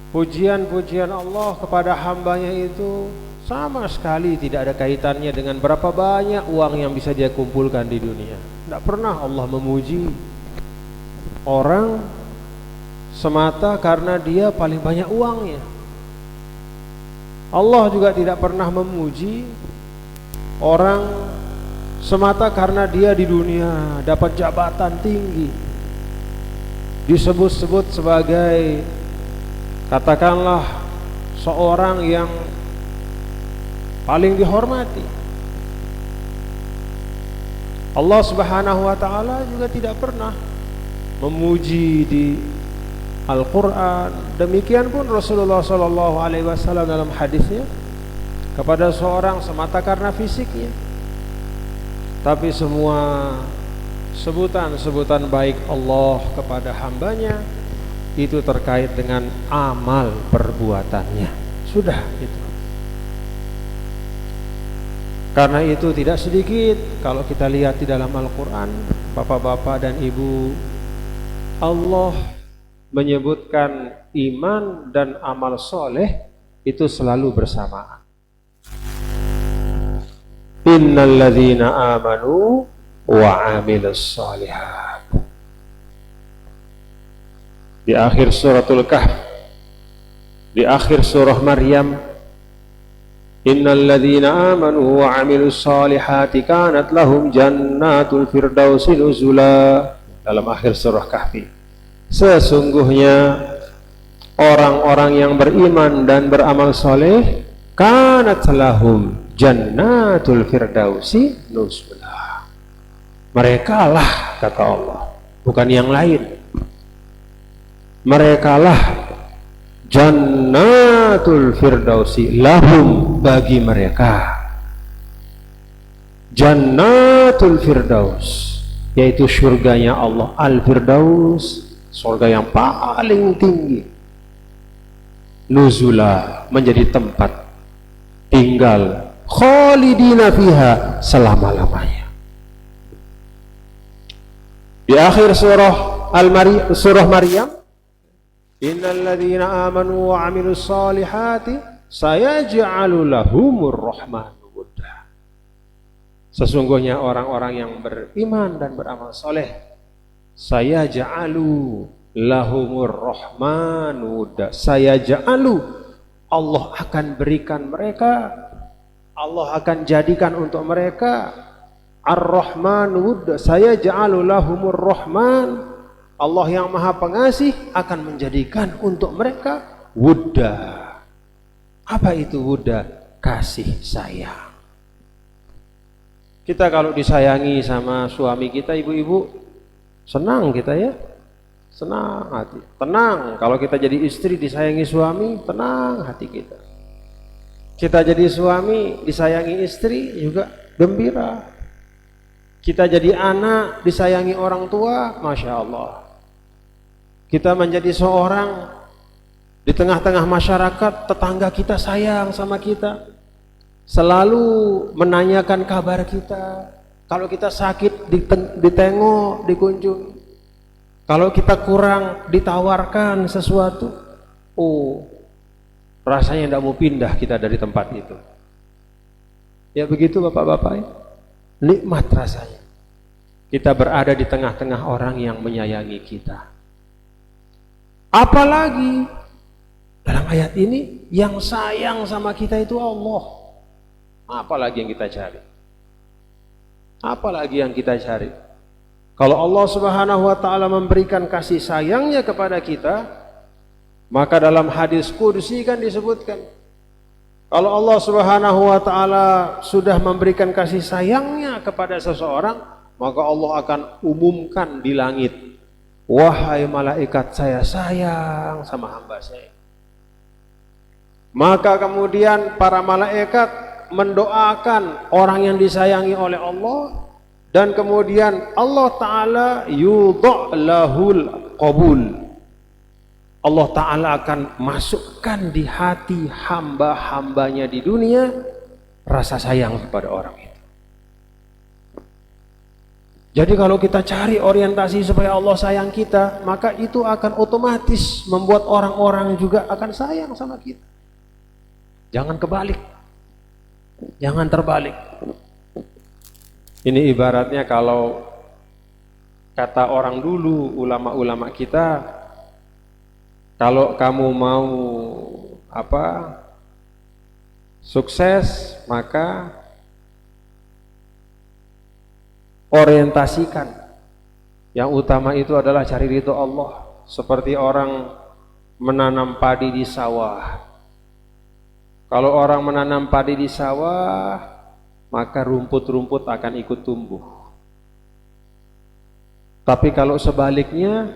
Pujian-pujian Allah kepada hambanya itu sama sekali tidak ada kaitannya dengan berapa banyak uang yang bisa dia kumpulkan di dunia. Tidak pernah Allah memuji orang semata karena dia paling banyak uangnya. Allah juga tidak pernah memuji orang semata karena dia di dunia dapat jabatan tinggi, disebut-sebut sebagai katakanlah seorang yang paling dihormati. Allah Subhanahu wa taala juga tidak pernah memuji di Al-Qur'an. Demikian pun Rasulullah sallallahu alaihi wasallam dalam hadisnya kepada seorang semata karena fisiknya. Tapi semua sebutan-sebutan baik Allah kepada hambanya itu terkait dengan amal perbuatannya. Sudah itu. Karena itu tidak sedikit kalau kita lihat di dalam Al-Quran, bapak-bapak dan ibu, Allah menyebutkan iman dan amal soleh itu selalu bersamaan. Innal ladzina amanu wa amilus shalihat. Di akhir suratul Kahf, di akhir surah Maryam, innal ladzina amanu wa amilus shalihati kanat lahum jannatul firdausi nuzula. Dalam akhir surah Kahfi, sesungguhnya orang-orang yang beriman dan beramal soleh kanat lahum jannatul firdausi nuzula. Mereka lah, kata Allah, bukan yang lain. Mereka lah jannatul firdausi, lahum, bagi mereka, jannatul firdaus, yaitu surganya Allah, al-firdaus, surga yang paling tinggi, nuzula, menjadi tempat tinggal, khalidina fiha, selama-lamanya. Di akhir surah Maryam, innal ladzina amanu wa amilus salihati sayaj'alu lahumur rahmanu wudda. Sesungguhnya orang-orang yang beriman dan beramal soleh, sayaj'alu lahumur rahmanu wudda. Sayaj'alu, Allah akan berikan mereka, Allah akan jadikan untuk mereka ar-rahman wudda. Sayaj'alu lahumur rahman, Allah yang maha pengasih akan menjadikan untuk mereka wudda. Apa itu wudda? Kasih sayang. Kita kalau disayangi sama suami kita, ibu-ibu, senang kita ya, senang hati, tenang. Kalau kita jadi istri disayangi suami, tenang hati kita. Kita jadi suami disayangi istri juga gembira. Kita jadi anak disayangi orang tua, Masya Allah. Kita menjadi seorang di tengah-tengah masyarakat, tetangga kita sayang sama kita, selalu menanyakan kabar kita. Kalau kita sakit ditengok, dikunjungi. Kalau kita kurang ditawarkan sesuatu, oh rasanya tidak mau pindah kita dari tempat itu. Ya begitu bapak-bapak ya? Nikmat rasanya kita berada di tengah-tengah orang yang menyayangi kita. Apalagi dalam ayat ini yang sayang sama kita itu Allah. Apalagi yang kita cari? Apalagi yang kita cari? Kalau Allah Subhanahu wa taala memberikan kasih sayangnya kepada kita, maka dalam hadis qudsi kan disebutkan, kalau Allah Subhanahu wa taala sudah memberikan kasih sayangnya kepada seseorang, maka Allah akan umumkan di langit, wahai malaikat, saya sayang sama hamba saya. Maka kemudian para malaikat mendoakan orang yang disayangi oleh Allah, dan kemudian Allah Ta'ala yudha' lahul qabul. Allah Ta'ala akan masukkan di hati hamba-hambanya di dunia rasa sayang kepada orang itu. Jadi kalau kita cari orientasi supaya Allah sayang kita, maka itu akan otomatis membuat orang-orang juga akan sayang sama kita. Jangan kebalik. Jangan terbalik. Ini ibaratnya kalau kata orang dulu, ulama-ulama kita, kalau kamu mau sukses, maka orientasikan. Yang utama itu adalah cari ridho Allah. Seperti orang menanam padi di sawah. Kalau orang menanam padi di sawah, maka rumput-rumput akan ikut tumbuh. Tapi kalau sebaliknya,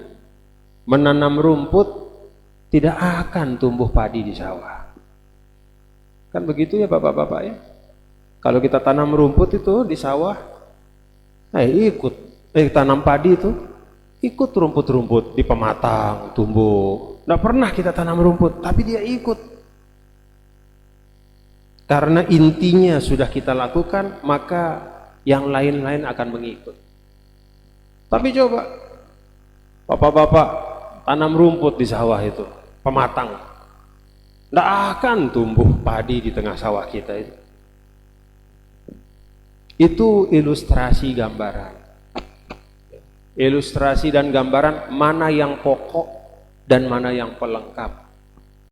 menanam rumput tidak akan tumbuh padi di sawah. Kan begitu ya bapak-bapak ya? Kalau kita tanam rumput itu di sawah, tanam padi itu ikut rumput-rumput di pematang tumbuh. Nggak pernah kita tanam rumput, tapi dia ikut. Karena intinya sudah kita lakukan, maka yang lain-lain akan mengikut. Tapi coba bapak-bapak tanam rumput di sawah itu, pematang, nggak akan tumbuh padi di tengah sawah kita itu. Itu ilustrasi gambaran. Ilustrasi dan gambaran mana yang pokok dan mana yang pelengkap.